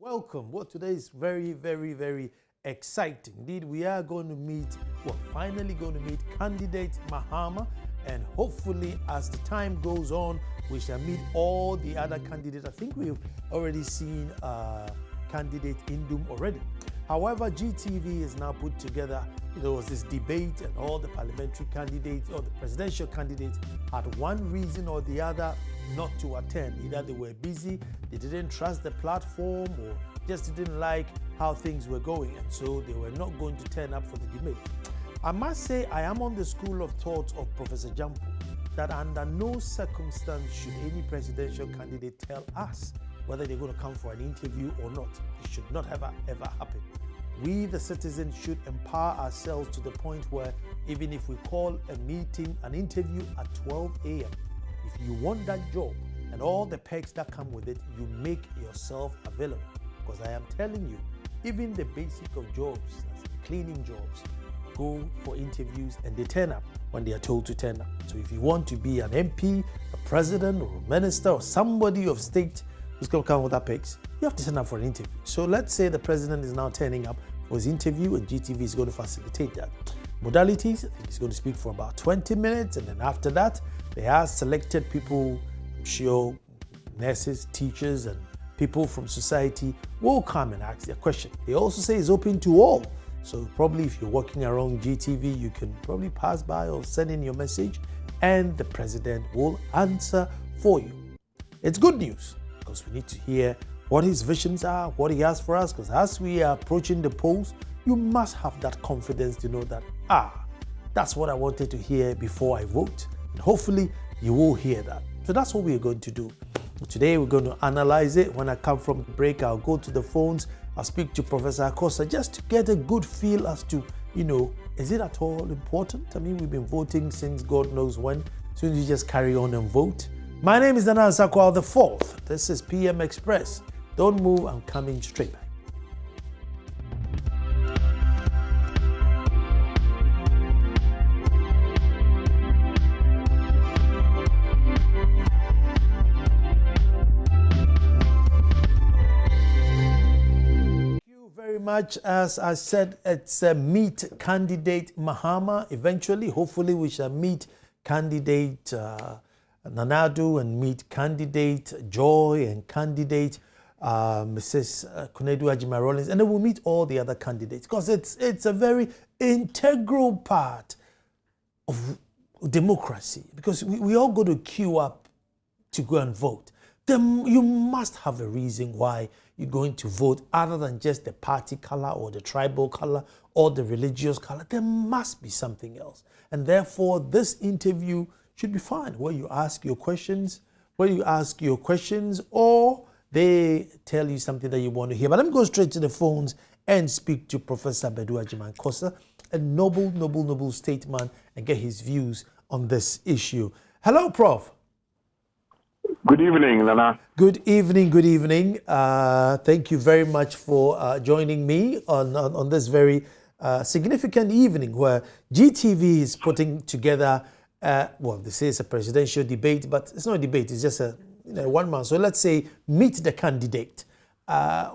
Welcome. Well, today is very, very, very exciting. Indeed, we are going to meet, finally going to meet candidate Mahama, and hopefully as the time goes on, we shall meet all the other candidates. I think we've already seen candidate Indum already. However, GTV is now put together. There was this debate and all the parliamentary candidates or the presidential candidates had one reason or the other not to attend. Either they were busy, they didn't trust the platform, or just didn't like how things were going, and so they were not going to turn up for the debate. I must say I am on the school of thought of Professor Jampo that under no circumstance should any presidential candidate tell us whether they're going to come for an interview or not. It should not ever happen. We, the citizens, should empower ourselves to the point where even if we call a meeting, an interview at 12 a.m., if you want that job and all the perks that come with it, you make yourself available. Because I am telling you, even the basic of jobs, cleaning jobs, go for interviews and they turn up when they are told to turn up. So if you want to be an MP, a president, or a minister, or somebody of state who's going to come with that perks, you have to turn up for an interview. So let's say the president is now turning up for his interview and GTV is going to facilitate that. Modalities, I think he's going to speak for about 20 minutes, and then after that, they are selected people, I'm sure nurses, teachers, and people from society will come and ask their question. They also say it's open to all. So probably if you're working around GTV, you can probably pass by or send in your message and the president will answer for you. It's good news because we need to hear what his visions are, what he has for us, because as we are approaching the polls, you must have that confidence to know that, that's what I wanted to hear before I vote. And hopefully you will hear that. So that's what we're going to do. Today we're going to analyze it. When I come from the break, I'll go to the phones. I'll speak to Professor Akosa just to get a good feel as to, is it at all important? I mean, we've been voting since God knows when. So you just carry on and vote. My name is Nana Sakwal the Fourth. This is PM Express. Don't move, I'm coming straight back. Much as I said, it's meet candidate Mahama. Eventually, hopefully, we shall meet candidate Nanadu and meet candidate Joy and candidate Mrs. Kunedu Ajima-Rawlings, and then we'll meet all the other candidates because it's a very integral part of democracy because we all go to queue up to go and vote. Then you must have a reason why you're going to vote other than just the party color or the tribal color or the religious color. There must be something else. And therefore, this interview should be fine where you ask your questions, or they tell you something that you want to hear. But let me go straight to the phones and speak to Professor Bedu Ajiman-Kosa, a noble statesman, and get his views on this issue. Hello, Prof. Good evening, Nana. Good evening. Thank you very much for joining me on this very significant evening where GTV is putting together, they say it's a presidential debate, but it's not a debate, it's just a one man. So let's say meet the candidate.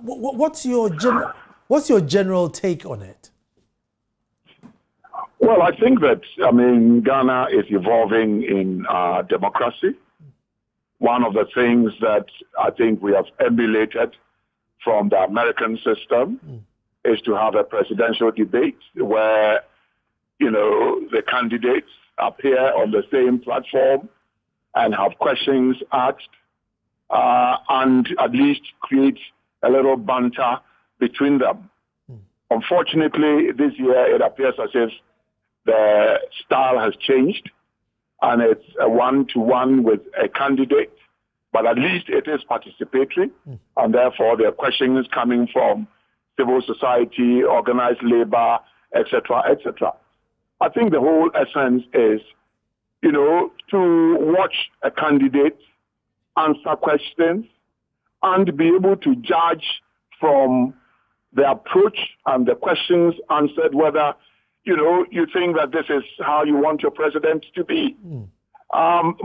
What's your general take on it? Well, I think that, Ghana is evolving in democracy. One of the things that I think we have emulated from the American system is to have a presidential debate where, the candidates appear on the same platform and have questions asked and at least create a little banter between them. Unfortunately, this year it appears as if the style has changed and it's a one-to-one with a candidate, but at least it is participatory, and therefore there are questions coming from civil society, organized labor, etc., etc. I think the whole essence is, to watch a candidate answer questions and be able to judge from the approach and the questions answered whether you think that this is how you want your president to be.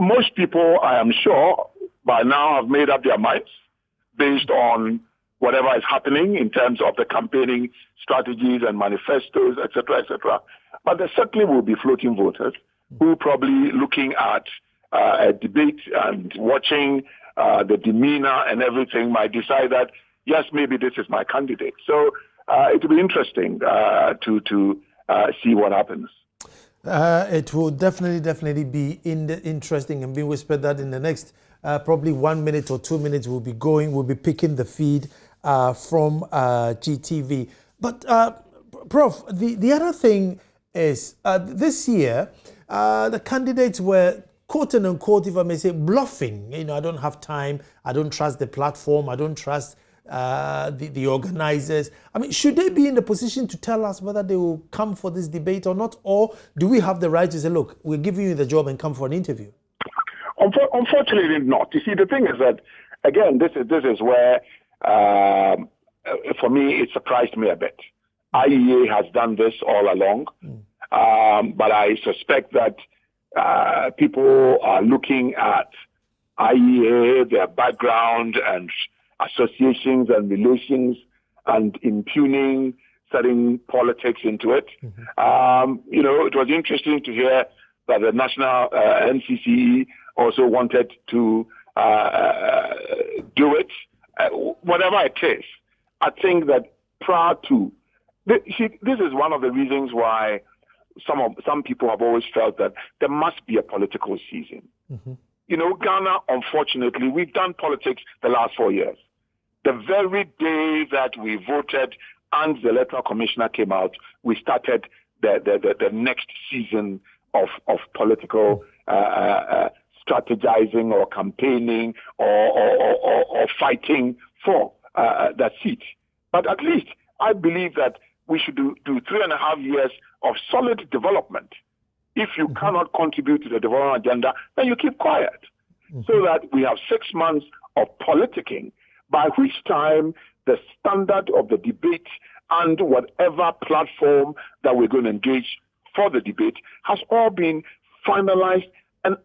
Most people, I am sure, by now have made up their minds based on whatever is happening in terms of the campaigning strategies and manifestos, etc., etc. But there certainly will be floating voters who probably looking at a debate and watching the demeanor and everything might decide that, yes, maybe this is my candidate. So it will be interesting to see what happens. It will definitely be interesting, and being whispered that in the next probably 1 minute or 2 minutes we'll be picking the feed from GTV. But Prof, the other thing is this year the candidates were, quote unquote, if I may say, bluffing. You know, I don't have time, I don't trust the platform, I don't trust the organizers. I mean, should they be in the position to tell us whether they will come for this debate or not? Or do we have the right to say, look, we're giving you the job and come for an interview? Unfortunately not. You see, the thing is that, again, this is where, for me, it surprised me a bit. IEA has done this all along, but I suspect that people are looking at IEA, their background and associations and relations, and impugning certain politics into it. You know, it was interesting to hear that the national NCCE also wanted to do it. Whatever it is, I think that prior to, this is one of the reasons why some people have always felt that there must be a political season. You know, Ghana, unfortunately, we've done politics the last 4 years. The very day that we voted and the electoral commissioner came out, we started the next season of political strategizing or campaigning or fighting for that seat. But at least I believe that we should do 3.5 years of solid development. If you cannot contribute to the development agenda, then you keep quiet. So that we have 6 months of politicking, by which time the standard of the debate and whatever platform that we're going to engage for the debate has all been finalized and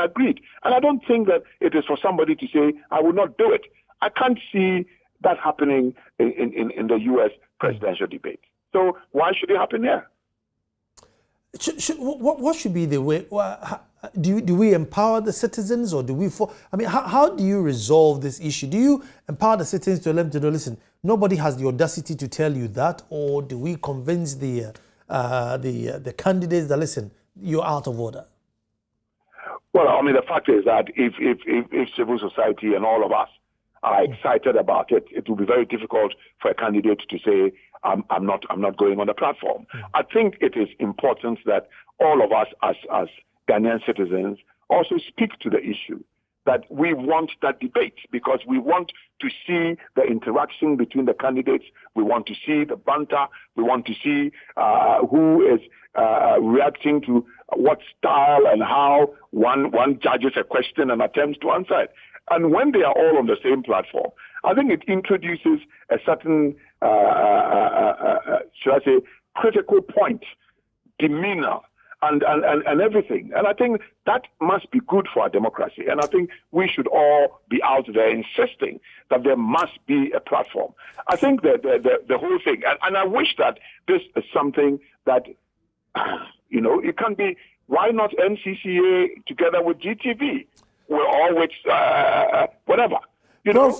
agreed. And I don't think that it is for somebody to say, I will not do it. I can't see that happening in the U.S. presidential debate. So why should it happen here? What should be the way? Do we empower the citizens, or do we? I mean, how do you resolve this issue? Do you empower the citizens to let them to know, listen, nobody has the audacity to tell you that, or do we convince the candidates that, listen, you're out of order? Well, I mean, the fact is that if civil society and all of us are excited about it, it will be very difficult for a candidate to say, I'm not going on the platform. I think it is important that all of us as Ghanaian citizens also speak to the issue, that we want that debate because we want to see the interaction between the candidates. We want to see the banter. We want to see who is reacting to what style and how one judges a question and attempts to answer it. And when they are all on the same platform, I think it introduces a certain, should I say, critical point, demeanor, and everything. And I think that must be good for our democracy. And I think we should all be out there insisting that there must be a platform. I think that the whole thing, and I wish that this is something that, you know, it can be, why not NCCA together with GTV? We're always, whatever. You know,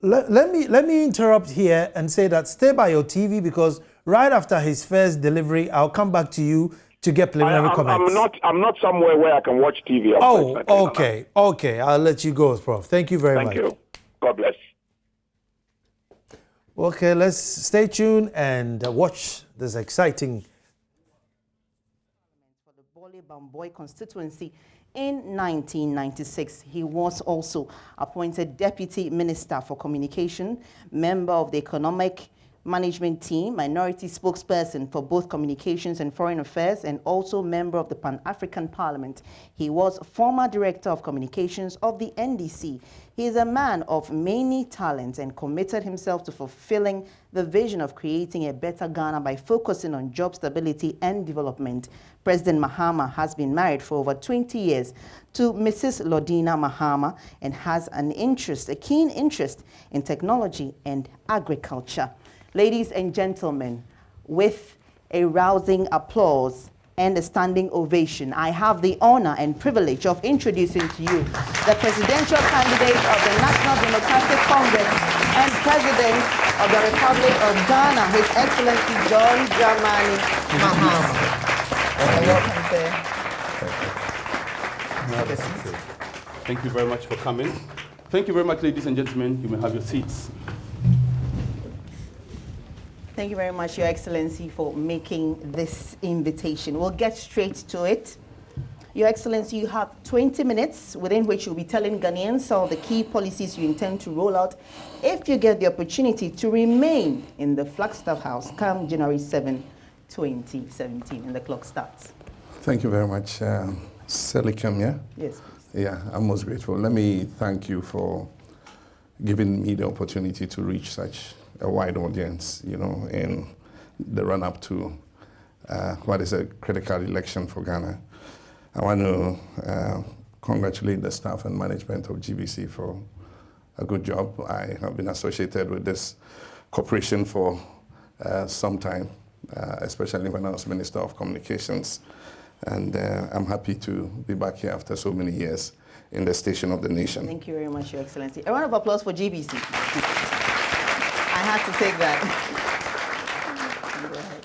let me interrupt here and say that stay by your TV, because right after his first delivery, I'll come back to you to get preliminary comments. I'm not somewhere where I can watch TV. Oh, okay. I'll let you go, Prof. Thank you very much. Thank you. God bless. Okay, let's stay tuned and watch this exciting. For the Bole Bamboy constituency. In 1996, he was also appointed Deputy Minister for Communication, member of the Economic Management Team, minority spokesperson for both Communications and Foreign Affairs, and also member of the Pan-African Parliament. He was former Director of Communications of the NDC. He is a man of many talents and committed himself to fulfilling the vision of creating a better Ghana by focusing on job stability and development. President Mahama has been married for over 20 years to Mrs. Lodina Mahama and has a keen interest in technology and agriculture. Ladies and gentlemen, with a rousing applause and a standing ovation, I have the honor and privilege of introducing to you the presidential candidate of the National Democratic Congress and President of the Republic of Ghana, His Excellency John Dramani Mahama. Welcome, sir. Thank you very much for coming. Thank you very much, ladies and gentlemen. You may have your seats. Thank you very much, Your Excellency, for making this invitation. We'll get straight to it. Your Excellency, you have 20 minutes within which you'll be telling Ghanaians some of the key policies you intend to roll out if you get the opportunity to remain in the Flagstaff House come January 7, 2017, and the clock starts. Thank you very much, Selikam, yeah? Yes, please. Yeah, I'm most grateful. Let me thank you for giving me the opportunity to reach such a wide audience, you know, in the run-up to what is a critical election for Ghana. I want to congratulate the staff and management of GBC for a good job. I have been associated with this corporation for some time, especially when I was Minister of Communications. And I'm happy to be back here after so many years in the station of the nation. Thank you very much, Your Excellency. A round of applause for GBC. I had to take that.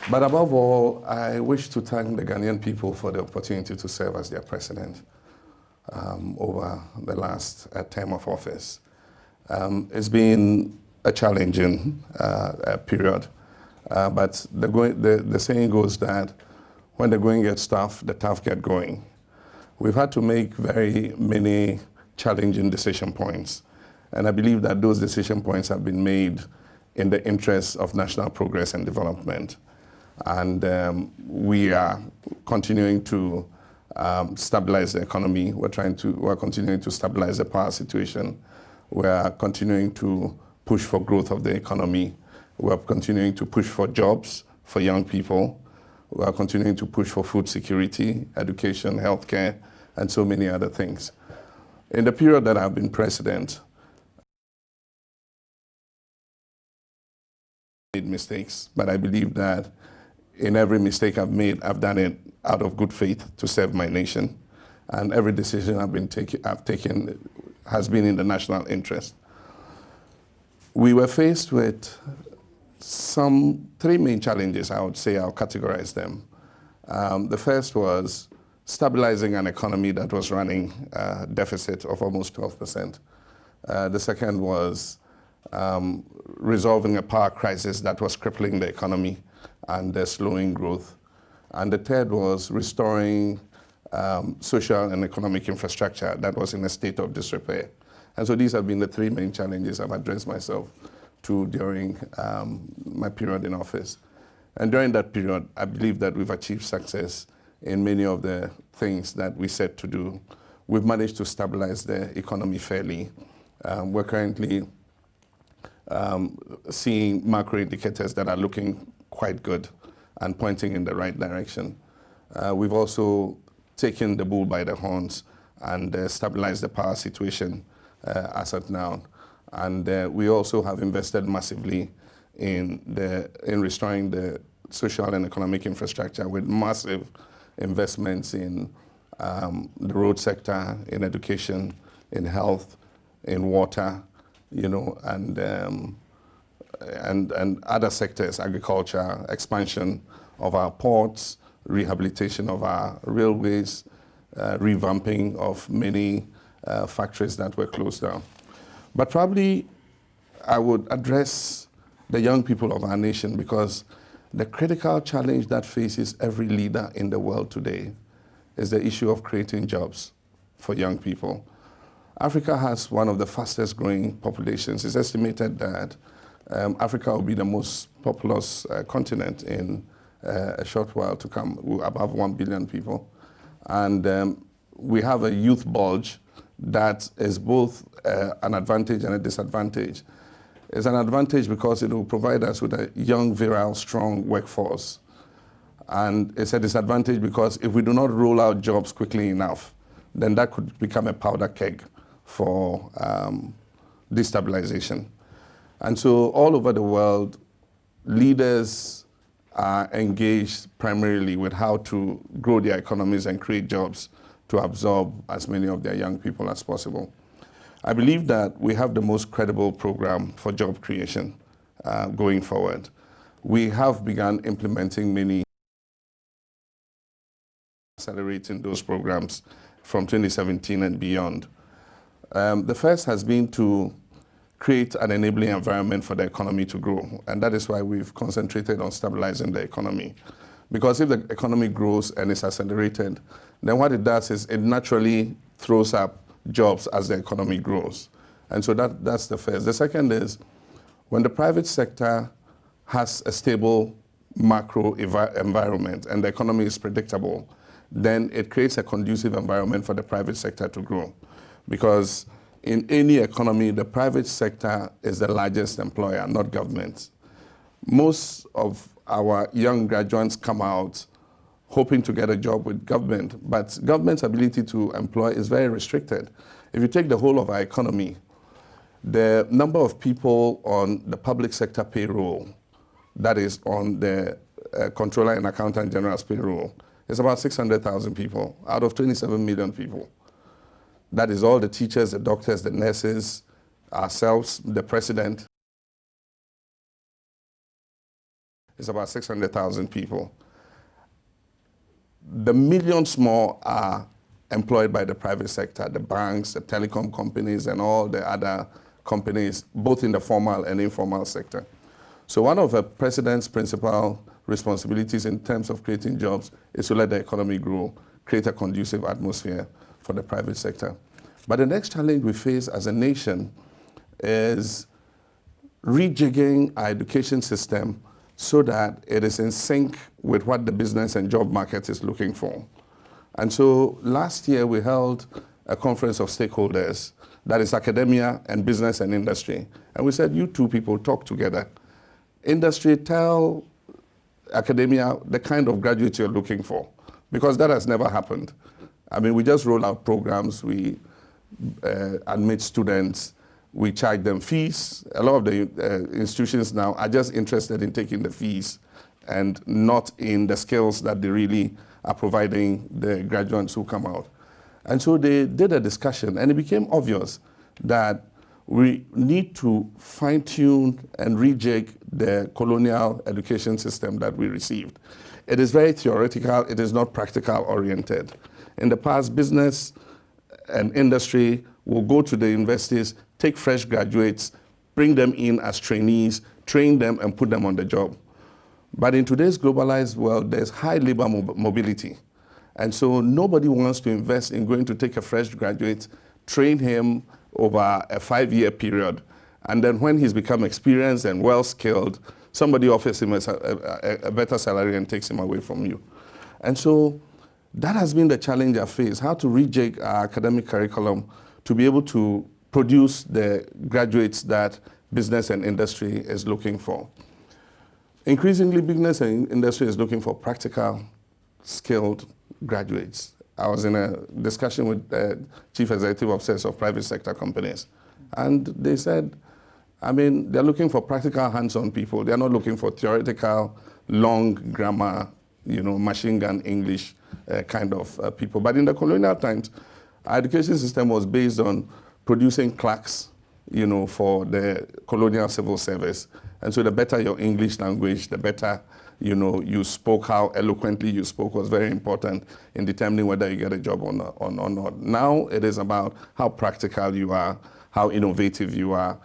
But above all, I wish to thank the Ghanaian people for the opportunity to serve as their president over the last term of office. It's been a challenging period, but the saying goes that when the going gets tough, the tough get going. We've had to make very many challenging decision points, and I believe that those decision points have been made in the interests of national progress and development. And we are continuing to stabilize the economy. We're continuing to stabilize the power situation. We're continuing to push for growth of the economy. We're continuing to push for jobs for young people. We're continuing to push for food security, education, healthcare, and so many other things. In the period that I've been president, made mistakes, but I believe that in every mistake I've made, I've done it out of good faith to serve my nation, and every decision I've taken has been in the national interest. We were faced with three main challenges. I would say I'll categorize them. The first was stabilizing an economy that was running a deficit of almost 12%. The second was resolving a power crisis that was crippling the economy and slowing growth. And the third was restoring social and economic infrastructure that was in a state of disrepair. And so these have been the three main challenges I've addressed myself to during my period in office. And during that period, I believe that we've achieved success in many of the things that we set to do. We've managed to stabilize the economy fairly. We're currently seeing macro indicators that are looking quite good and pointing in the right direction. We've also taken the bull by the horns and stabilized the power situation as at now. And we also have invested massively in restoring the social and economic infrastructure with massive investments in the road sector, in education, in health, in water, you know, and other sectors, agriculture, expansion of our ports, rehabilitation of our railways, revamping of many factories that were closed down. But probably I would address the young people of our nation, because the critical challenge that faces every leader in the world today is the issue of creating jobs for young people. Africa has one of the fastest growing populations. It's estimated that Africa will be the most populous continent in a short while to come, above 1 billion people. And we have a youth bulge that is both an advantage and a disadvantage. It's an advantage because it will provide us with a young, virile, strong workforce. And it's a disadvantage because if we do not roll out jobs quickly enough, then that could become a powder keg for destabilization. And so all over the world, leaders are engaged primarily with how to grow their economies and create jobs to absorb as many of their young people as possible. I believe that we have the most credible program for job creation going forward. We have begun implementing many, accelerating those programs from 2017 and beyond. The first has been to create an enabling environment for the economy to grow, and that is why we've concentrated on stabilizing the economy. Because if the economy grows and is accelerated, then what it does is it naturally throws up jobs as the economy grows. And so that's the first. The second is when the private sector has a stable macro environment and the economy is predictable, then it creates a conducive environment for the private sector to grow. Because in any economy, the private sector is the largest employer, not government. Most of our young graduates come out hoping to get a job with government, but government's ability to employ is very restricted. If you take the whole of our economy, the number of people on the public sector payroll, that is on the Controller and Accountant General's payroll, is about 600,000 people out of 27 million people. That is all the teachers, the doctors, the nurses, ourselves, the president. It's about 600,000 people. The millions more are employed by the private sector, the banks, the telecom companies, and all the other companies, both in the formal and informal sector. So one of the president's principal responsibilities in terms of creating jobs is to let the economy grow, create a conducive atmosphere for the private sector. But the next challenge we face as a nation is rejigging our education system so that it is in sync with what the business and job market is looking for. And so last year we held a conference of stakeholders, that is academia and business and industry. And we said, you two people talk together. Industry, tell academia the kind of graduates you're looking for, because that has never happened. I mean, we just roll out programs, we admit students, we charge them fees. A lot of the institutions now are just interested in taking the fees and not in the skills that they really are providing the graduates who come out. And so they did a discussion, and it became obvious that we need to fine-tune and rejig the colonial education system that we received. It is very theoretical, it is not practical oriented. In the past, business and industry will go to the universities, take fresh graduates, bring them in as trainees, train them and put them on the job. But in today's globalized world, there's high labor mobility. And so nobody wants to invest in going to take a fresh graduate, train him over a 5-year period, and then when he's become experienced and well-skilled, somebody offers him a better salary and takes him away from you. And so that has been the challenge I face, how to rejig our academic curriculum to be able to produce the graduates that business and industry is looking for. Increasingly, business and industry is looking for practical, skilled graduates. I was in a discussion with the chief executive officers of private sector companies, and they said, I mean, they're looking for practical, hands-on people. They're not looking for theoretical, long grammar, machine gun English kind of people. But in the colonial times, our education system was based on producing clerks, for the colonial civil service. And so the better your English language, the better, you spoke, how eloquently you spoke was very important in determining whether you get a job or not. Now it is about how practical you are, how innovative you are,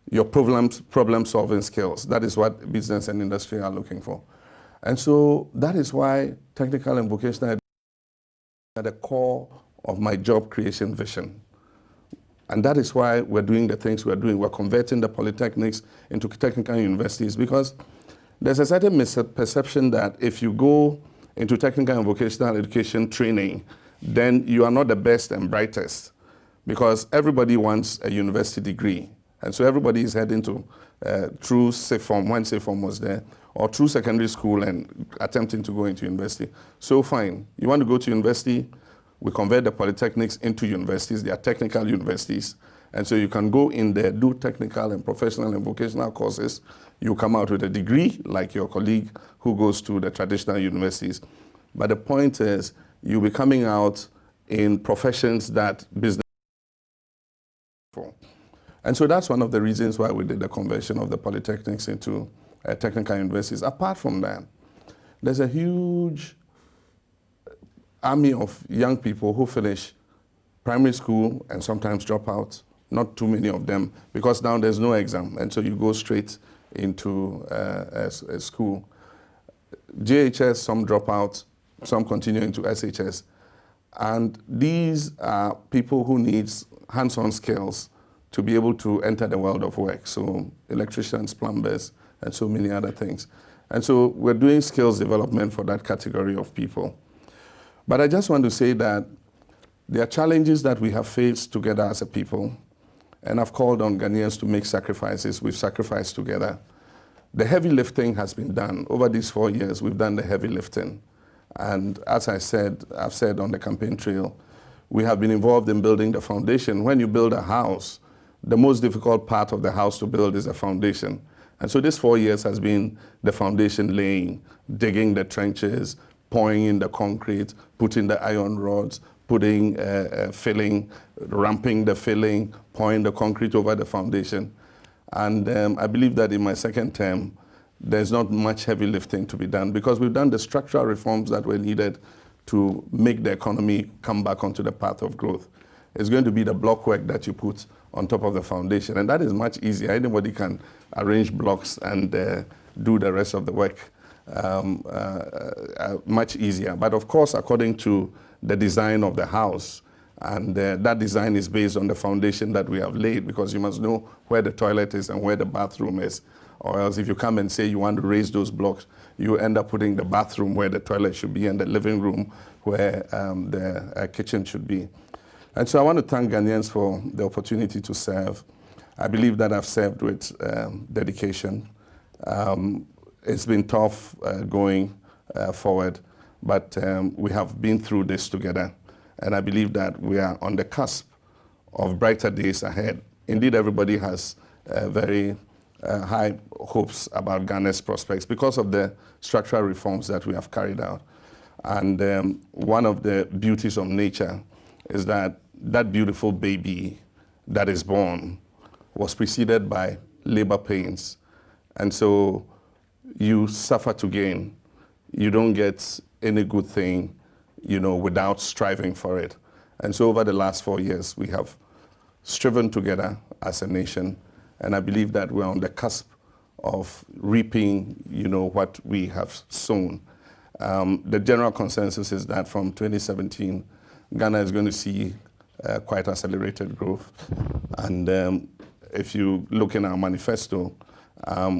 your problem-solving skills. That is what business and industry are looking for. And so that is why technical and vocational education is at the core of my job creation vision. And that is why we're doing the things we're doing. We're converting the polytechnics into technical universities, because there's a certain misperception that if you go into technical and vocational education training, then you are not the best and brightest. because everybody wants a university degree. And so everybody is heading to through SIFOM, when SIFOM was there, or through secondary school and attempting to go into university. So fine, you want to go to university, we convert the polytechnics into universities. They are technical universities. And so you can go in there, do technical and professional and vocational courses. You come out with a degree, like your colleague who goes to the traditional universities. But the point is, you'll be coming out in professions that business for. And so that's one of the reasons why we did the conversion of the polytechnics into technical universities. Apart from that, there's a huge army of young people who finish primary school and sometimes drop out. Not too many of them, because now there's no exam, and so you go straight into a school. JHS, some drop out, some continue into SHS. And these are people who need hands-on skills to be able to enter the world of work. So electricians, plumbers, and so many other things. And so we're doing skills development for that category of people. But I just want to say that there are challenges that we have faced together as a people, and I've called on Ghanaians to make sacrifices. We've sacrificed together. The heavy lifting has been done. Over these 4 years, we've done the heavy lifting. And as I've said on the campaign trail, we have been involved in building the foundation. When you build a house, the most difficult part of the house to build is the foundation. And so this 4 years has been the foundation laying, digging the trenches, pouring in the concrete, putting the iron rods, putting filling, ramping the filling, pouring the concrete over the foundation. And I believe that in my second term, there's not much heavy lifting to be done, because we've done the structural reforms that were needed to make the economy come back onto the path of growth. It's going to be the block work that you put on top of the foundation, and that is much easier. Anybody can arrange blocks and do the rest of the work much easier. But of course, according to the design of the house, and that design is based on the foundation that we have laid, because you must know where the toilet is and where the bathroom is, or else if you come and say you want to raise those blocks, you end up putting the bathroom where the toilet should be and the living room where the kitchen should be. And so I want to thank Ghanaians for the opportunity to serve. I believe that I've served with dedication. It's been tough going forward, but we have been through this together. And I believe that we are on the cusp of brighter days ahead. Indeed, everybody has very high hopes about Ghana's prospects because of the structural reforms that we have carried out. And one of the beauties of nature is that that beautiful baby that is born was preceded by labor pains. And so you suffer to gain. You don't get any good thing, you know, without striving for it. And so over the last 4 years, we have striven together as a nation. And I believe that we're on the cusp of reaping, you know, what we have sown. The general consensus is that from 2017, Ghana is going to see quite accelerated growth. And if you look in our manifesto,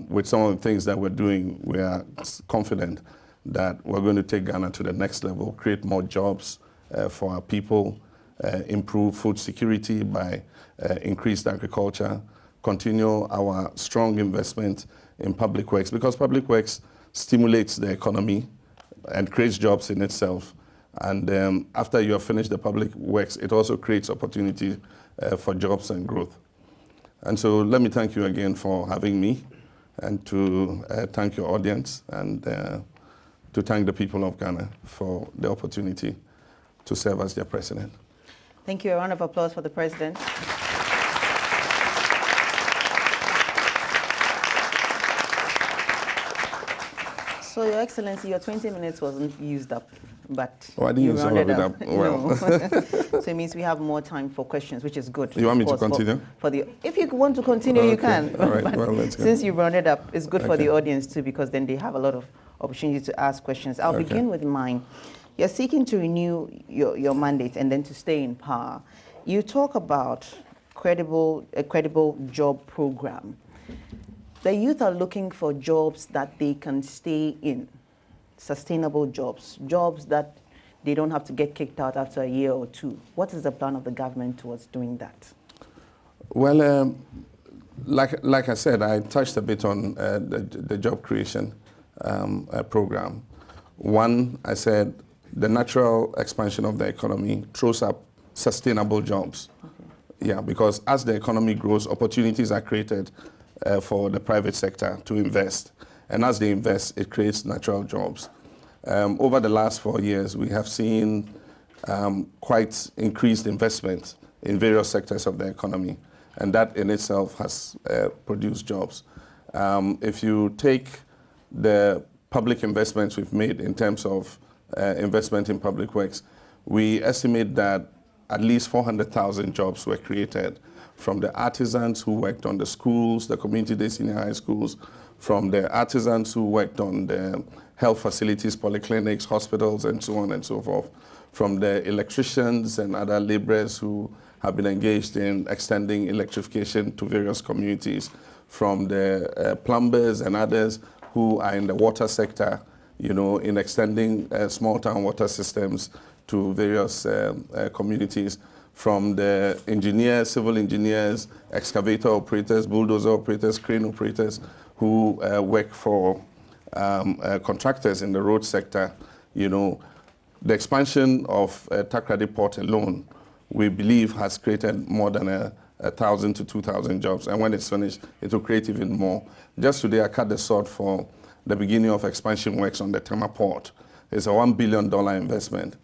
with some of the things that we're doing, we are confident that we're going to take Ghana to the next level, create more jobs for our people, improve food security by increased agriculture, continue our strong investment in public works, because public works stimulates the economy and creates jobs in itself. And after you have finished the public works, it also creates opportunity for jobs and growth. And so let me thank you again for having me, and to thank your audience, and to thank the people of Ghana for the opportunity to serve as their president. Thank you. A round of applause for the president. So, Your Excellency, your 20 minutes wasn't used up, but I didn't use all of it up. Well. No. So it means we have more time for questions, which is good. You want me to continue? If you want to continue, okay. you can. All right. Well, let's go. Since you rounded up, it's good for the audience too, because then they have a lot of opportunity to ask questions. I'll begin with mine. You're seeking to renew your mandate and then to stay in power. You talk about a credible job program. The youth are looking for jobs that they can stay in, sustainable jobs, jobs that they don't have to get kicked out after a year or two. What is the plan of the government towards doing that? Well, like I said, I touched a bit on the job creation program. One, I said the natural expansion of the economy throws up sustainable jobs. Okay. Yeah, because as the economy grows, opportunities are created for the private sector to invest. And as they invest, it creates natural jobs. Over the last 4 years, we have seen quite increased investment in various sectors of the economy. And that in itself has produced jobs. If you take the public investments we've made in terms of investment in public works, we estimate that at least 400,000 jobs were created from the artisans who worked on the schools, the community-day senior high schools, from the artisans who worked on the health facilities, polyclinics, hospitals, and so on and so forth, from the electricians and other laborers who have been engaged in extending electrification to various communities, from the plumbers and others who are in the water sector, you know, in extending small town water systems to various communities, from the engineers, civil engineers, excavator operators, bulldozer operators, crane operators who work for contractors in the road sector. You know, the expansion of Takoradi Port alone, we believe, has created more than 1,000 to 2,000 jobs. And when it's finished, it will create even more. Just today, I cut the sword for the beginning of expansion works on the Tema Port. It's a $1 billion investment.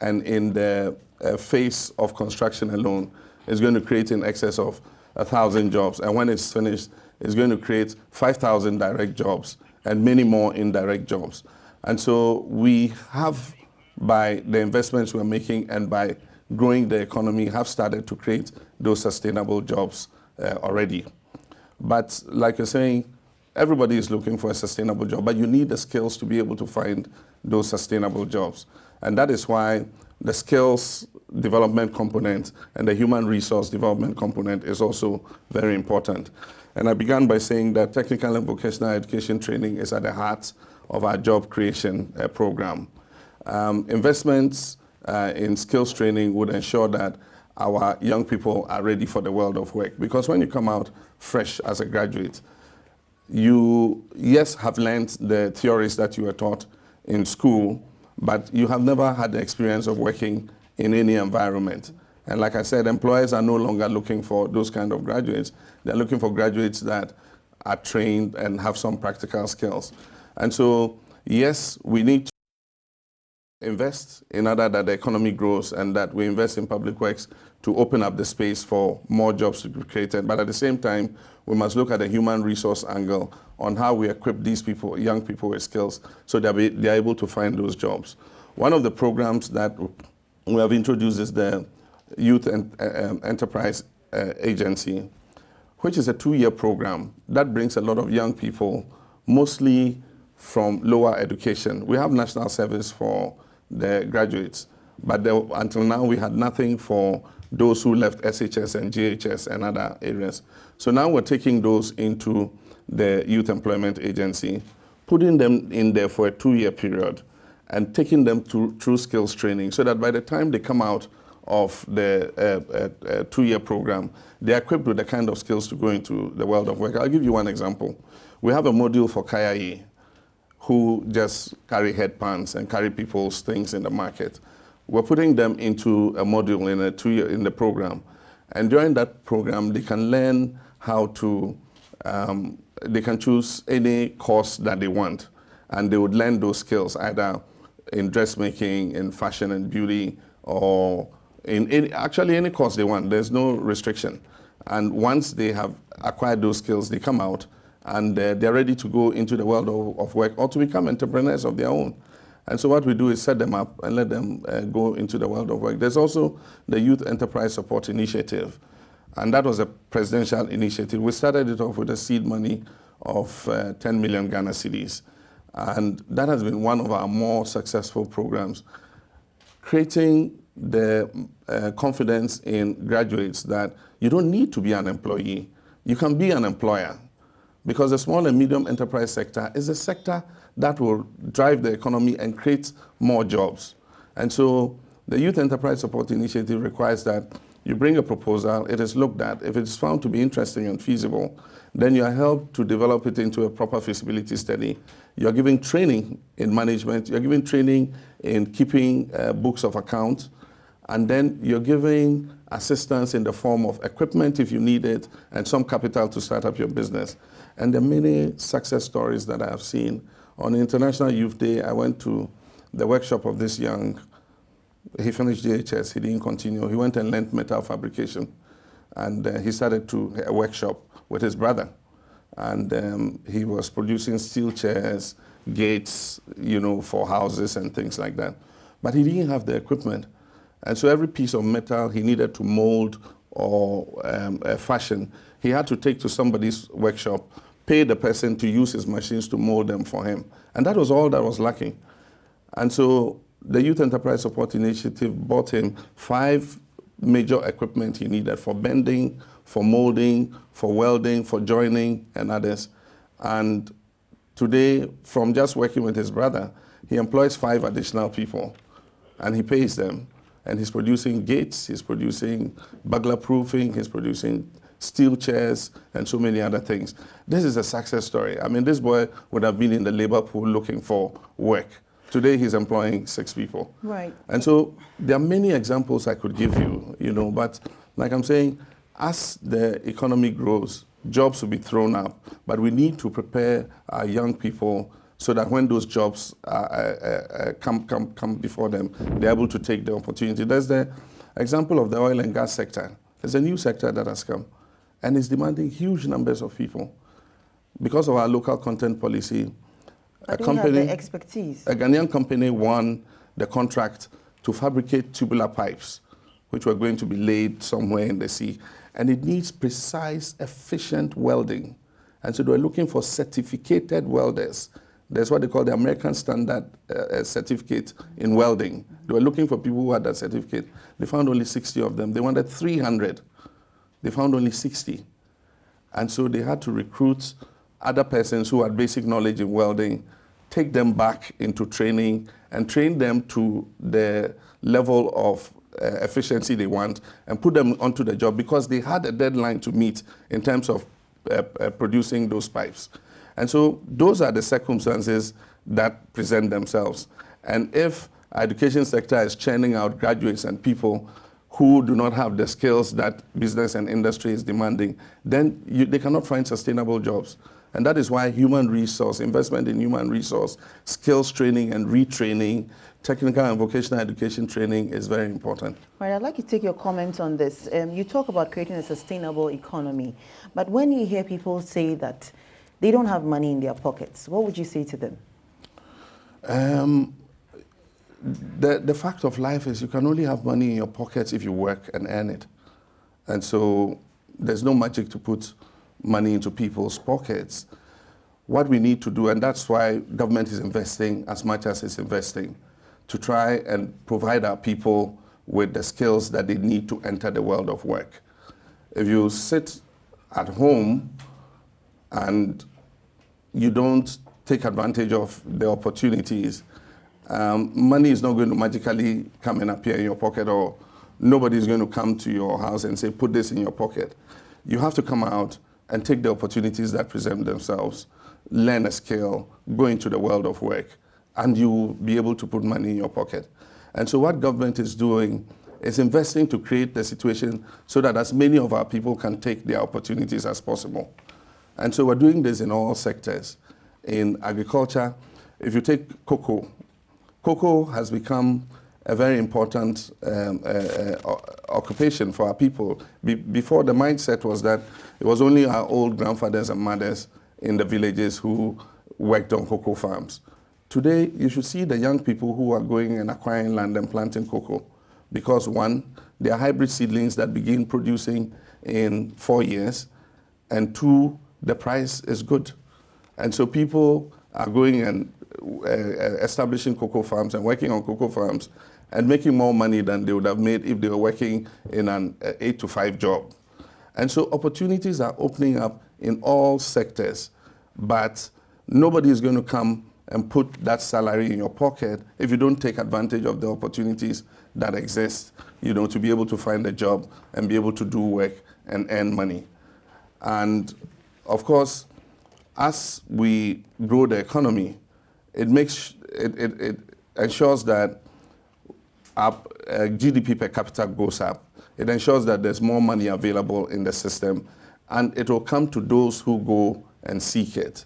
And in the phase of construction alone, it's going to create in excess of 1,000 jobs. And when it's finished, it's going to create 5,000 direct jobs and many more indirect jobs. And so we have, by the investments we're making and by growing the economy, have started to create those sustainable jobs already. But like you're saying, everybody is looking for a sustainable job, but you need the skills to be able to find those sustainable jobs. And that is why the skills development component and the human resource development component is also very important. And I began by saying that technical and vocational education training is at the heart of our job creation program. Investments in skills training would ensure that our young people are ready for the world of work. Because when you come out fresh as a graduate, you, yes, have learned the theories that you were taught in school, but you have never had the experience of working in any environment. And like I said, employers are no longer looking for those kind of graduates. They're looking for graduates that are trained and have some practical skills. And so, yes, we need to invest in order that the economy grows and that we invest in public works to open up the space for more jobs to be created. But at the same time, we must look at the human resource angle on how we equip these people, young people, with skills so that they're able to find those jobs. One of the programs that we have introduced is the Youth Enterprise Agency, which is a 2-year program that brings a lot of young people, mostly from lower education. We have national service for the graduates, but until now we had nothing for those who left SHS and GHS and other areas. So now we're taking those into the Youth Employment Agency, putting them in there for a 2-year period and taking them through skills training so that by the time they come out of the 2-year program, they're equipped with the kind of skills to go into the world of work. I'll give you one example. We have a module for Kayaye, who just carry headpans and carry people's things in the market. We're putting them into a module in a 2-year in the program. And during that program, they can learn how to, they can choose any course that they want. And they would learn those skills either in dressmaking, in fashion and beauty, or in actually any course they want. There's no restriction. And once they have acquired those skills, they come out and they're ready to go into the world of work or to become entrepreneurs of their own. And so what we do is set them up and let them go into the world of work. There's also the Youth Enterprise Support Initiative, and that was a presidential initiative. We started it off with a seed money of 10 million Ghana cedis, and that has been one of our more successful programs, creating the confidence in graduates that you don't need to be an employee. You can be an employer, because the small and medium enterprise sector is a sector that will drive the economy and create more jobs. And so the Youth Enterprise Support Initiative requires that you bring a proposal, it is looked at. If it's found to be interesting and feasible, then you are helped to develop it into a proper feasibility study. You're giving training in management, you're giving training in keeping books of account, and then you're giving assistance in the form of equipment if you need it, and some capital to start up your business. And there are many success stories that I have seen. On International Youth Day, I went to the workshop of this young, he finished DHS, he didn't continue. He went and learned metal fabrication, and he started a workshop with his brother. And he was producing steel chairs, gates, for houses and things like that. But he didn't have the equipment. And so every piece of metal he needed to mold or fashion, he had to take to somebody's workshop, pay the person to use his machines to mold them for him. And that was all that was lacking. And so the Youth Enterprise Support Initiative bought him 5 major equipment he needed for bending, for molding, for welding, for joining, and others. And today, from just working with his brother, he employs 5 additional people, and he pays them. And he's producing gates, he's producing burglar proofing, he's producing steel chairs, and so many other things. This is a success story. I mean, this boy would have been in the labor pool looking for work. Today, he's employing 6 people. Right. And so there are many examples I could give you, but like I'm saying, as the economy grows, jobs will be thrown up, but we need to prepare our young people so that when those jobs come before them, they're able to take the opportunity. There's the example of the oil and gas sector. There's a new sector that has come, and it's demanding huge numbers of people. Because of our local content policy, a Ghanaian company won the contract to fabricate tubular pipes, which were going to be laid somewhere in the sea. And it needs precise, efficient welding. And so they were looking for certificated welders. There's what they call the American Standard certificate in welding. They were looking for people who had that certificate. They found only 60 of them. They wanted 300. They found only 60. And so they had to recruit other persons who had basic knowledge in welding, take them back into training, and train them to the level of efficiency they want, and put them onto the job because they had a deadline to meet in terms of producing those pipes. And so those are the circumstances that present themselves. And if our education sector is churning out graduates and people who do not have the skills that business and industry is demanding, then they cannot find sustainable jobs. And that is why human resource, investment in human resource, skills training and retraining, technical and vocational education training is very important. Right, I'd like to take your comments on this. You talk about creating a sustainable economy, but when you hear people say that they don't have money in their pockets, what would you say to them? The fact of life is you can only have money in your pockets if you work and earn it. And so there's no magic to put money into people's pockets. What we need to do, and that's why government is investing as much as it's investing, to try and provide our people with the skills that they need to enter the world of work. If you sit at home and you don't take advantage of the opportunities, money is not going to magically come and appear in your pocket, or nobody's going to come to your house and say, put this in your pocket. You have to come out and take the opportunities that present themselves, learn a skill, go into the world of work, and you'll be able to put money in your pocket. And so what government is doing is investing to create the situation so that as many of our people can take their opportunities as possible. And so we're doing this in all sectors. In agriculture, if you take cocoa, cocoa has become a very important occupation for our people. Before, the mindset was that it was only our old grandfathers and mothers in the villages who worked on cocoa farms. Today, you should see the young people who are going and acquiring land and planting cocoa. Because one, they are hybrid seedlings that begin producing in 4 years, and two, the price is good. And so people are going and establishing cocoa farms and working on cocoa farms and making more money than they would have made if they were working in an 8-to-5 job. And so opportunities are opening up in all sectors, but nobody is going to come and put that salary in your pocket if you don't take advantage of the opportunities that exist, to be able to find a job and be able to do work and earn money. And of course, as we grow the economy, it ensures that our GDP per capita goes up. It ensures that there's more money available in the system, and it will come to those who go and seek it.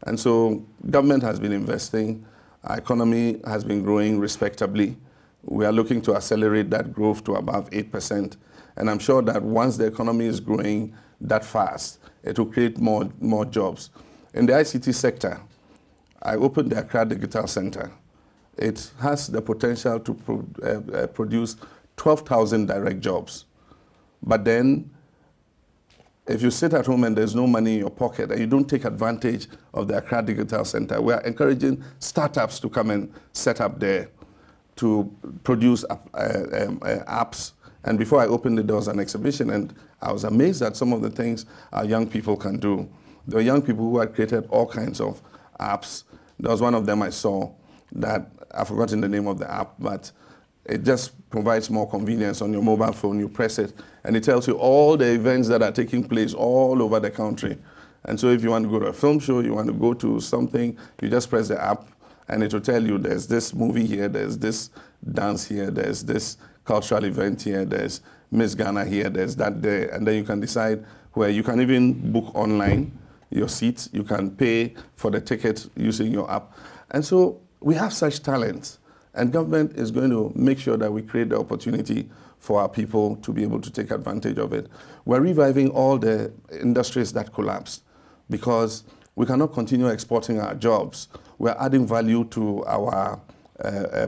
And so government has been investing, our economy has been growing respectably. We are looking to accelerate that growth to above 8%. And I'm sure that once the economy is growing that fast, it will create more jobs. In the ICT sector, I opened the Accra Digital Center. It has the potential to produce 12,000 direct jobs. But then, if you sit at home and there's no money in your pocket and you don't take advantage of the Accra Digital Center, we are encouraging startups to come and set up there to produce apps. And before I opened it, there was an exhibition, and I was amazed at some of the things our young people can do. There were young people who had created all kinds of apps. There was one of them I saw that I've forgotten the name of the app, but it just provides more convenience on your mobile phone. You press it, and it tells you all the events that are taking place all over the country. And so if you want to go to a film show, you want to go to something, you just press the app, and it will tell you there's this movie here, there's this dance here, there's this cultural event here, there's Miss Ghana here, there's that there, and then you can decide where you can even book online your seats, you can pay for the ticket using your app. And so we have such talents. And government is going to make sure that we create the opportunity for our people to be able to take advantage of it. We're reviving all the industries that collapsed because we cannot continue exporting our jobs. We're adding value to our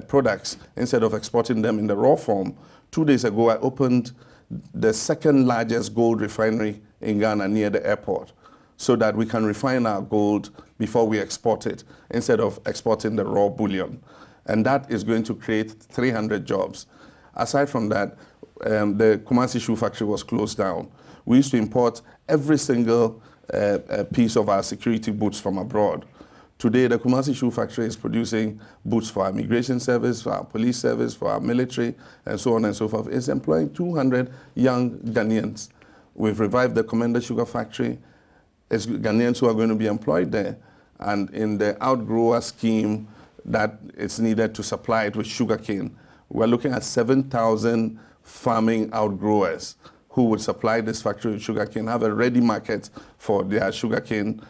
products instead of exporting them in the raw form. 2 days ago, I opened the second largest gold refinery in Ghana near the airport so that we can refine our gold before we export it instead of exporting the raw bullion. And that is going to create 300 jobs. Aside from that, the Kumasi shoe factory was closed down. We used to import every single piece of our security boots from abroad. Today, the Kumasi shoe factory is producing boots for our immigration service, for our police service, for our military, and so on and so forth. It's employing 200 young Ghanaians. We've revived the Commander Sugar Factory. It's Ghanaians who are going to be employed there. And in the outgrower scheme, that it's needed to supply it with sugarcane. We're looking at 7,000 farming outgrowers who would supply this factory with sugarcane, have a ready market for their sugarcane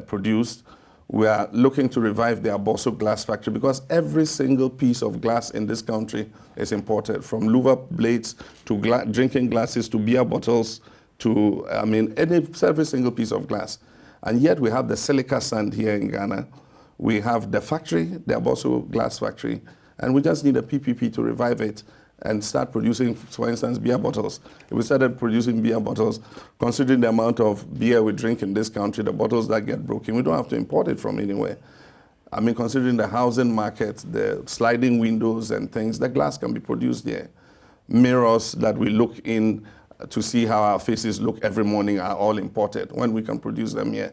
produced. We are looking to revive the Aboso glass factory because every single piece of glass in this country is imported, from louver blades to drinking glasses to beer bottles to, every single piece of glass. And yet we have the silica sand here in Ghana. We have the factory, the Aboso glass factory, and we just need a PPP to revive it and start producing, for instance, beer bottles. If we started producing beer bottles, considering the amount of beer we drink in this country, the bottles that get broken, we don't have to import it from anywhere. Considering the housing market, the sliding windows and things, the glass can be produced here. Mirrors that we look in to see how our faces look every morning are all imported when we can produce them here.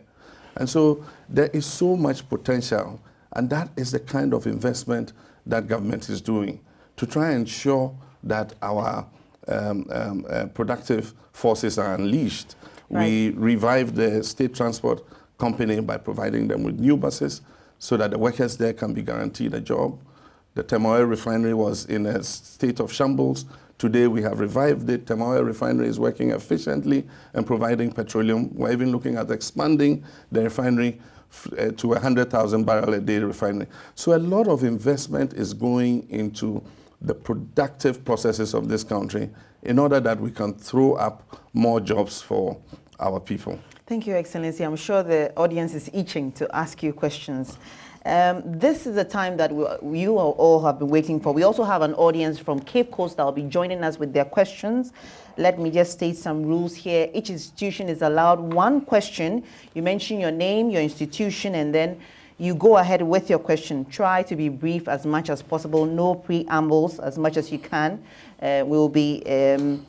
And so there is so much potential, and that is the kind of investment that government is doing to try and ensure that our productive forces are unleashed. Right. We revived the state transport company by providing them with new buses so that the workers there can be guaranteed a job. The Temoil refinery was in a state of shambles. Today we have revived it. Temoil refinery is working efficiently and providing petroleum. We're even looking at expanding the refinery to 100,000 barrel a day refinery. So a lot of investment is going into the productive processes of this country in order that we can throw up more jobs for our people. Thank you, Excellency. I'm sure the audience is itching to ask you questions. This is the time that you all have been waiting for. We also have an audience from Cape Coast that will be joining us with their questions. Let me just state some rules here. Each institution is allowed one question. You mention your name, your institution, and then You go ahead with your question. Try to be brief as much as possible. No preambles as much as you can. We'll be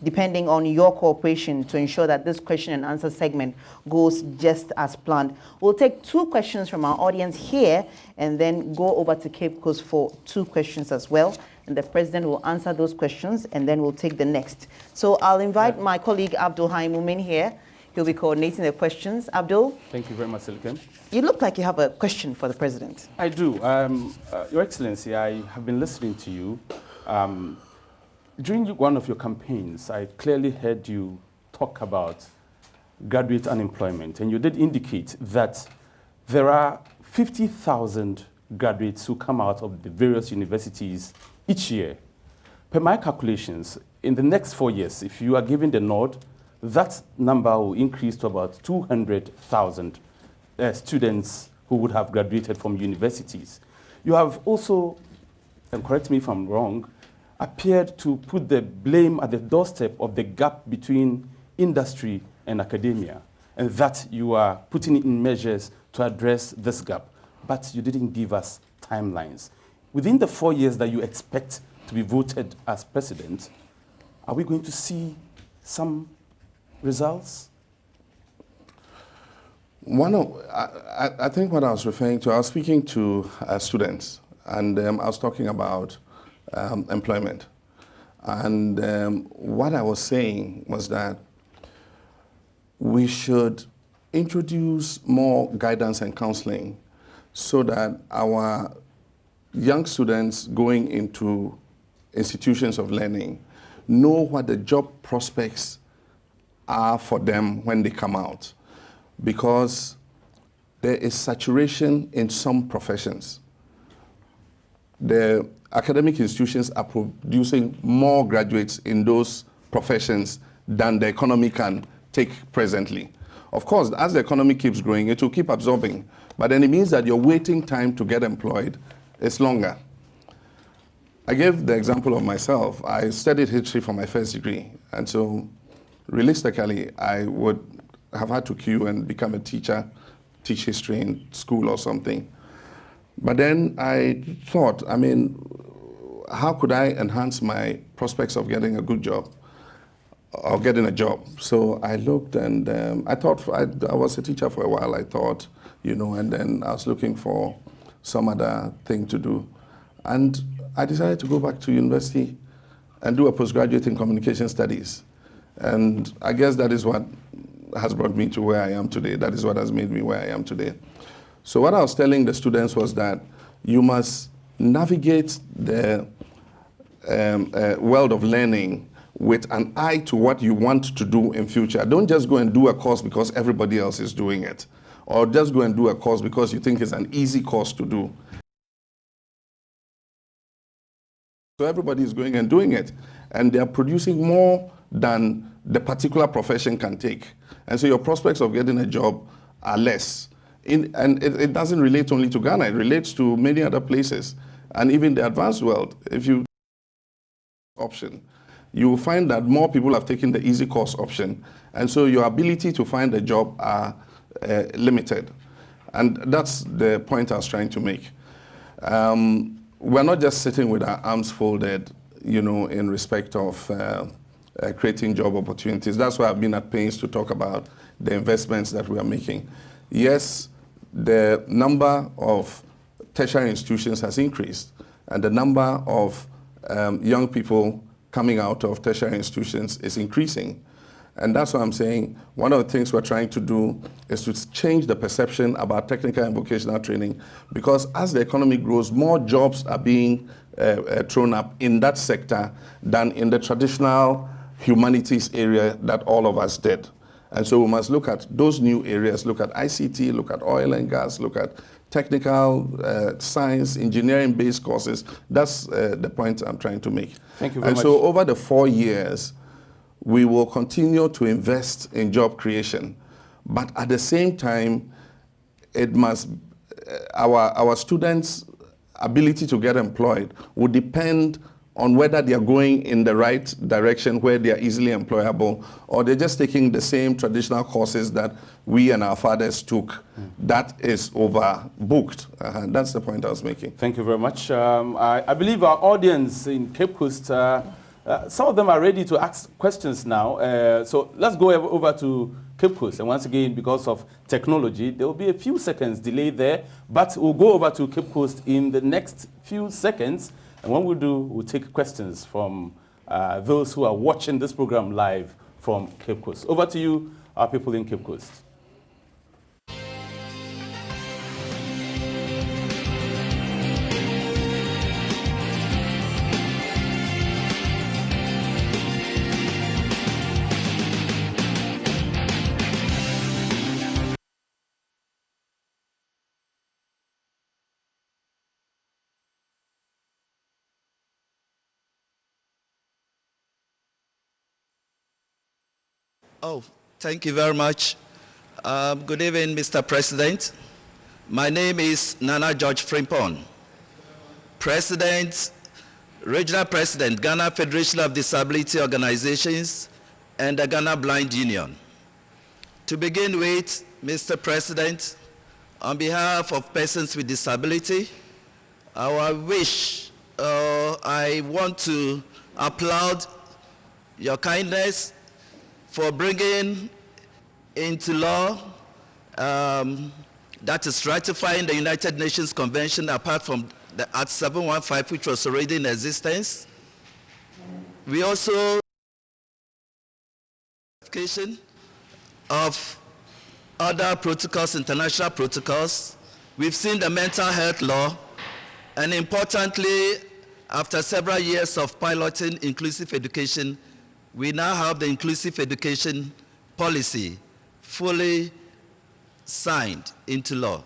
depending on your cooperation to ensure that this question and answer segment goes just as planned. We'll take 2 questions from our audience here and then go over to Cape Coast for 2 questions as well. And the president will answer those questions and then we'll take the next. So I'll invite my colleague Abdul Haimumin here. He'll be coordinating the questions. Abdul? Thank you very much, Silicon. You look like you have a question for the president. I do. Your Excellency, I have been listening to you. During one of your campaigns, I clearly heard you talk about graduate unemployment, and you did indicate that there are 50,000 graduates who come out of the various universities each year. Per my calculations, in the next 4 years, if you are given the nod, that number will increase to about 200,000 students who would have graduated from universities. You have also, and correct me if I'm wrong, appeared to put the blame at the doorstep of the gap between industry and academia, and that you are putting in measures to address this gap, but you didn't give us timelines. Within the 4 years that you expect to be voted as president, are we going to see some results? I think what I was referring to, I was speaking to students, and I was talking about employment. And what I was saying was that we should introduce more guidance and counseling so that our young students going into institutions of learning know what the job prospects are for them when they come out. Because there is saturation in some professions. The academic institutions are producing more graduates in those professions than the economy can take presently. Of course, as the economy keeps growing, it will keep absorbing, but then it means that your waiting time to get employed is longer. I gave the example of myself. I studied history for my first degree, and so realistically, I would have had to queue and become a teacher, teach history in school or something. But then I thought, I mean, how could I enhance my prospects of getting a good job or getting a job? So I looked, and I thought, I was a teacher for a while, I thought, you know, and then I was looking for some other thing to do. And I decided to go back to university and do a postgraduate in communication studies. And I guess that is what has brought me to where I am today. That is what has made me where I am today. So what I was telling the students was that you must navigate the world of learning with an eye to what you want to do in future. Don't just go and do a course because everybody else is doing it, or just go and do a course because you think it's an easy course to do. So everybody is going and doing it, and they're producing more than the particular profession can take. And so your prospects of getting a job are less. And it doesn't relate only to Ghana, it relates to many other places. And even the advanced world, if you option, you will find that more people have taken the easy course option. And so your ability to find a job are limited. And that's the point I was trying to make. We're not just sitting with our arms folded, you know, in respect of creating job opportunities. That's why I've been at pains to talk about the investments that we are making. Yes, the number of tertiary institutions has increased, and the number of young people coming out of tertiary institutions is increasing. And that's what I'm saying. One of the things we're trying to do is to change the perception about technical and vocational training, because as the economy grows, more jobs are being thrown up in that sector than in the traditional humanities area that all of us did. And so we must look at those new areas, look at ICT, look at oil and gas, look at technical, science, engineering-based courses. That's the point I'm trying to make. Thank you very much. And so over the 4 years, we will continue to invest in job creation. But at the same time, it must, our students' ability to get employed will depend on whether they are going in the right direction where they are easily employable, or they're just taking the same traditional courses that we and our fathers took. That is overbooked. That's the point I was making. Thank you very much. I believe our audience in Cape Coast, some of them are ready to ask questions now. So let's go over to Cape Coast. And once again, because of technology, there will be a few seconds delay there, but we'll go over to Cape Coast in the next few seconds. And when we do, we'll take questions from those who are watching this program live from Cape Coast. Over to you, our people in Cape Coast. Oh, thank you very much. Good evening, Mr. President. My name is Nana George Frimpong, President, Regional President, Ghana Federation of Disability Organizations and the Ghana Blind Union. To begin with, Mr. President, on behalf of persons with disability, I want to applaud your kindness for bringing into law that is ratifying the United Nations Convention apart from the Act 715, which was already in existence. We also ratification of other protocols, international protocols. We've seen the mental health law, and importantly, after several years of piloting inclusive education, we now have the inclusive education policy fully signed into law.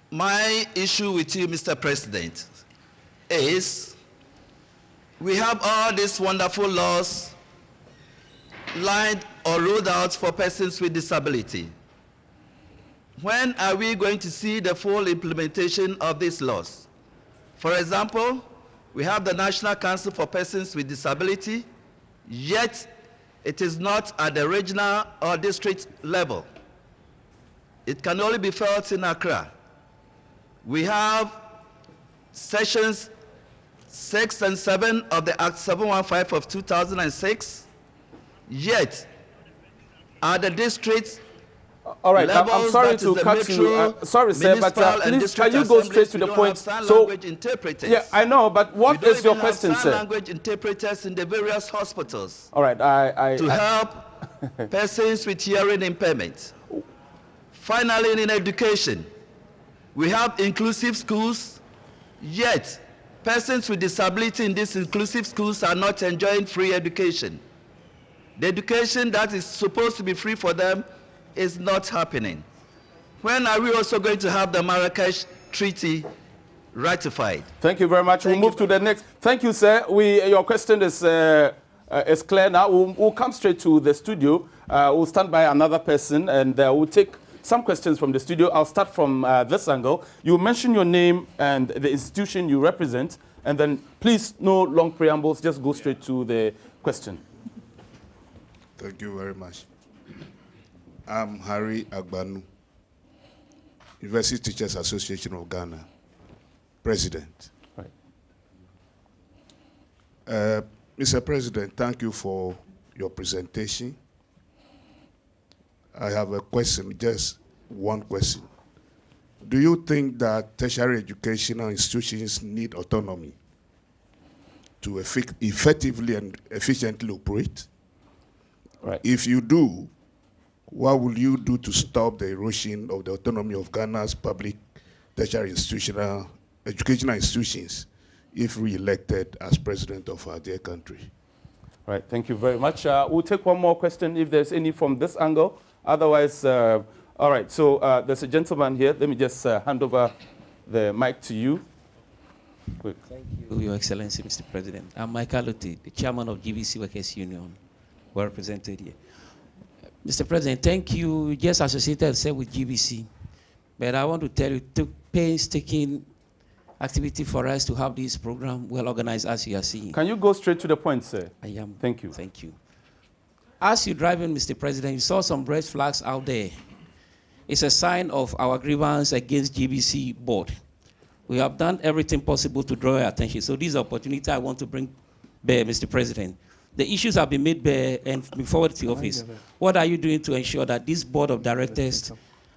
My issue with you, Mr. President, is we have all these wonderful laws lined or rolled out for persons with disability. When are we going to see the full implementation of these laws? For example, we have the National Council for Persons with Disability, yet it is not at the regional or district level. It can only be felt in Accra. We have sections 6 and 7 of the Act 715 of 2006, yet at the district all right, I'm sorry to cut you. Sorry, sir, but please, can you go straight to the point? So, yeah, I know, but what is your question, sir? Language interpreters in the various hospitals. All right, to help persons with hearing impairment. Finally, in education, we have inclusive schools, yet persons with disability in these inclusive schools are not enjoying free education. The education that is supposed to be free for them is not happening. When are we also going to have the Marrakesh Treaty ratified? Thank you very much. We'll move to the next. Thank you, sir. Your question is clear now. We'll come straight to the studio. We'll stand by another person, and we'll take some questions from the studio. I'll start from this angle. You mention your name and the institution you represent, and then please, no long preambles, just go straight to the question. Thank you very much. I'm Harry Agbanu, University Teachers Association of Ghana, President. Right. Mr. President, thank you for your presentation. I have a question, just one question. Do you think that tertiary educational institutions need autonomy to effectively and efficiently operate? Right. If you do, what will you do to stop the erosion of the autonomy of Ghana's public tertiary educational institutions if re-elected as president of our dear country? Right, thank you very much. We'll take one more question if there's any from this angle. Otherwise, all right, so there's a gentleman here. Let me just hand over the mic to you. Quick. Thank you, Your Excellency, Mr. President. I'm Mike Aluti, the chairman of GVC Workers Union, well represented here. Mr. President, thank you. Just associated with GVC, but I want to tell you, took painstaking activity for us to have this program well organized as you are seeing. Can you go straight to the point, sir? I am. Thank you. Thank you. As you drive in, Mr. President, you saw some red flags out there. It's a sign of our grievance against GBC board. We have done everything possible to draw your attention. So this is an opportunity I want to bring bear, Mr. President. The issues have been made bare and been forwarded to the office. What are you doing to ensure that this board of directors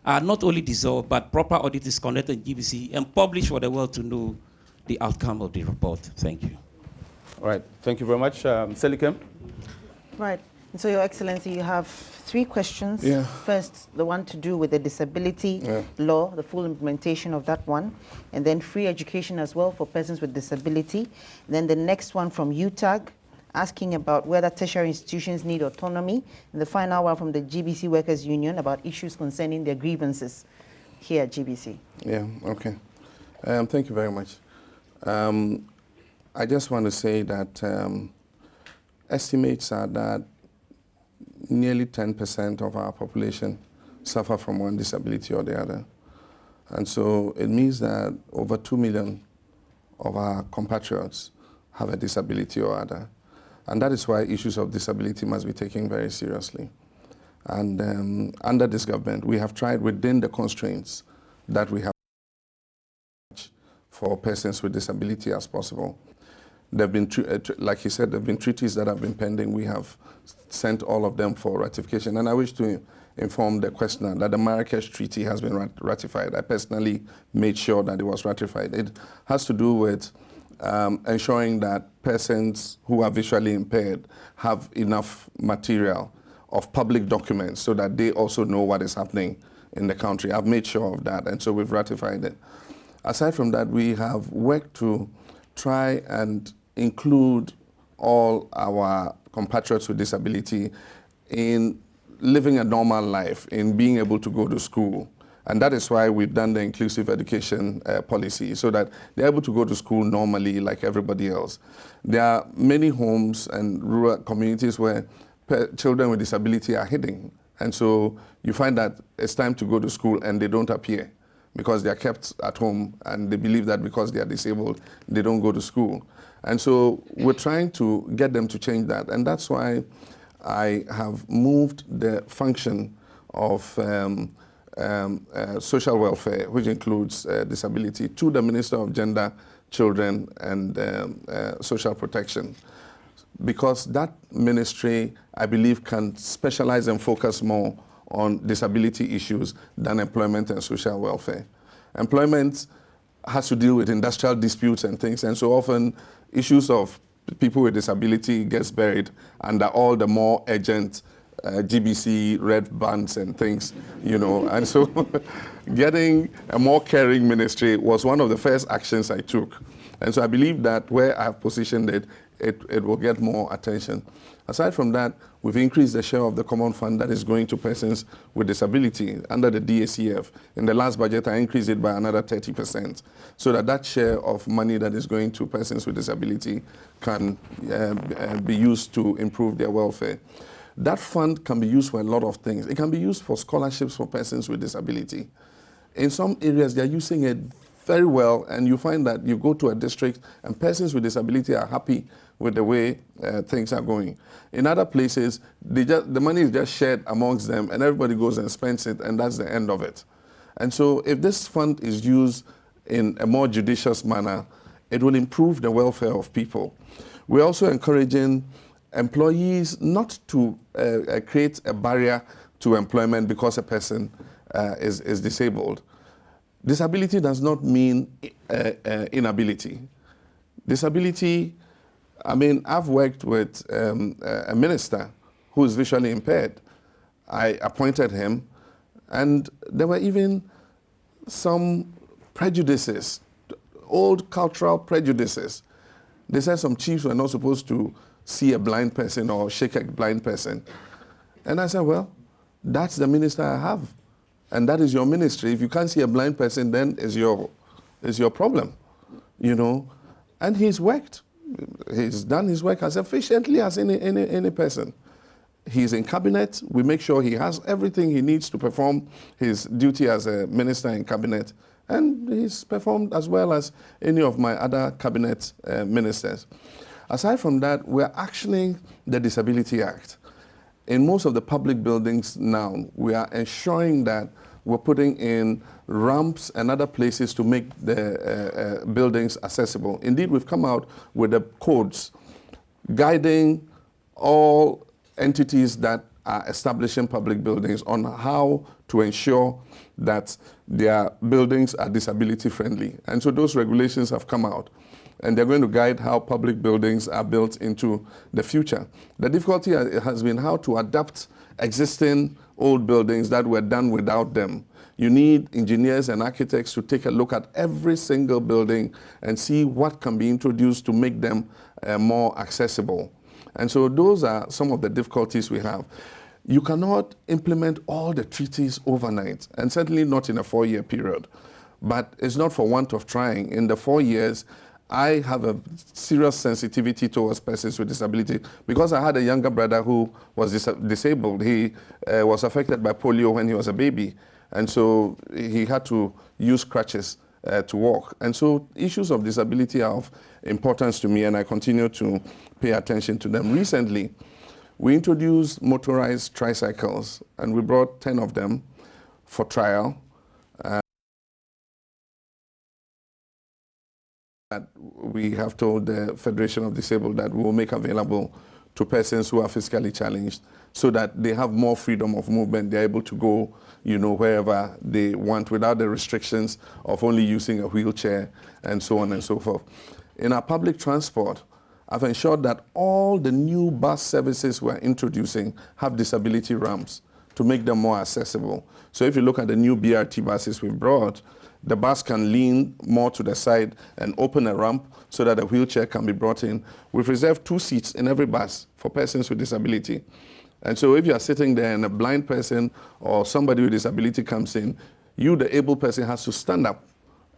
are not only dissolved, but proper audit is conducted in GBC and published for the world to know the outcome of the report? Thank you. All right. Thank you very much. Selikem? Right. So, Your Excellency, you have 3 questions. Yeah. First, the one to do with the disability law, the full implementation of that one, and then free education as well for persons with disability. Then the next one from UTAG, asking about whether tertiary institutions need autonomy, and the final one from the GBC Workers Union about issues concerning their grievances here at GBC. Yeah, okay. Thank you very much. I just want to say that estimates are that nearly 10% of our population suffer from one disability or the other. And so it means that over 2 million of our compatriots have a disability or other. And that is why issues of disability must be taken very seriously. And under this government, we have tried within the constraints that we have for persons with disability as possible. There have been, like he said, there have been treaties that have been pending. We have sent all of them for ratification. And I wish to inform the questioner that the Marrakesh Treaty has been ratified. I personally made sure that it was ratified. It has to do with ensuring that persons who are visually impaired have enough material of public documents so that they also know what is happening in the country. I've made sure of that, and so we've ratified it. Aside from that, we have worked to try and include all our compatriots with disability in living a normal life, in being able to go to school. And that is why we've done the inclusive education policy, so that they're able to go to school normally like everybody else. There are many homes and rural communities where children with disability are hidden. And so you find that it's time to go to school and they don't appear because they are kept at home, and they believe that because they are disabled, they don't go to school. And so we're trying to get them to change that. And that's why I have moved the function of social welfare, which includes disability, to the Minister of Gender, Children, and Social Protection. Because that ministry, I believe, can specialize and focus more on disability issues than employment and social welfare. Employment has to deal with industrial disputes and things, and so often issues of people with disability gets buried under all the more urgent GBC red bands and things, you know. And so getting a more caring ministry was one of the first actions I took. And so I believe that where I've positioned it, it will get more attention. Aside from that, we've increased the share of the common fund that is going to persons with disability under the DACF. In the last budget, I increased it by another 30%, so that that share of money that is going to persons with disability can be used to improve their welfare. That fund can be used for a lot of things. It can be used for scholarships for persons with disability. In some areas, they're using it very well, and you find that you go to a district and persons with disability are happy with the way things are going. In other places, the money is just shared amongst them, and everybody goes and spends it, and that's the end of it. And so if this fund is used in a more judicious manner, it will improve the welfare of people. We're also encouraging employees not to create a barrier to employment because a person is disabled. Disability does not mean inability. Disability, I mean, I've worked with a minister who is visually impaired. I appointed him, and there were even some prejudices, old cultural prejudices. They said some chiefs were not supposed to see a blind person or shake a blind person. And I said, well, that's the minister I have. And that is your ministry. If you can't see a blind person, then it's your problem, you know. And he's worked. He's done his work as efficiently as any person. He's in cabinet. We make sure he has everything he needs to perform his duty as a minister in cabinet. And he's performed as well as any of my other cabinet ministers. Aside from that, we're actioning the Disability Act. In most of the public buildings now, we are ensuring that we're putting in ramps and other places to make the buildings accessible. Indeed, we've come out with the codes guiding all entities that are establishing public buildings on how to ensure that their buildings are disability friendly. And so those regulations have come out, and they're going to guide how public buildings are built into the future. The difficulty has been how to adapt existing old buildings that were done without them. You need engineers and architects to take a look at every single building and see what can be introduced to make them more accessible. And so those are some of the difficulties we have. You cannot implement all the treaties overnight, and certainly not in a 4-year period. But it's not for want of trying. In the 4 years, I have a serious sensitivity towards persons with disability because I had a younger brother who was disabled. He was affected by polio when he was a baby, and so he had to use crutches to walk. And so issues of disability are of importance to me, and I continue to pay attention to them. Recently, we introduced motorized tricycles, and we brought 10 of them for trial. That we have told the Federation of Disabled that we will make available to persons who are physically challenged so that they have more freedom of movement. They're able to go, wherever they want without the restrictions of only using a wheelchair and so on and so forth. In our public transport, I've ensured that all the new bus services we're introducing have disability ramps to make them more accessible. So if you look at the new BRT buses we've brought, the bus can lean more to the side and open a ramp so that a wheelchair can be brought in. We've reserved 2 seats in every bus for persons with disability. And so if you are sitting there and a blind person or somebody with disability comes in, you, the able person, has to stand up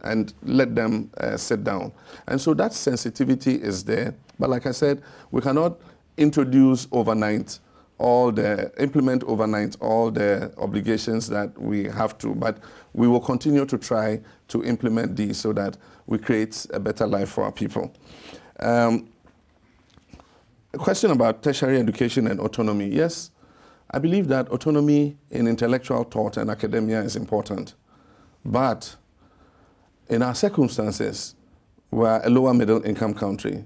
and let them sit down. And so that sensitivity is there. But like I said, we cannot implement overnight all the obligations that we have to, but we will continue to try to implement these so that we create a better life for our people. A question about tertiary education and autonomy. Yes, I believe that autonomy in intellectual thought and academia is important, but in our circumstances, we're a lower middle income country.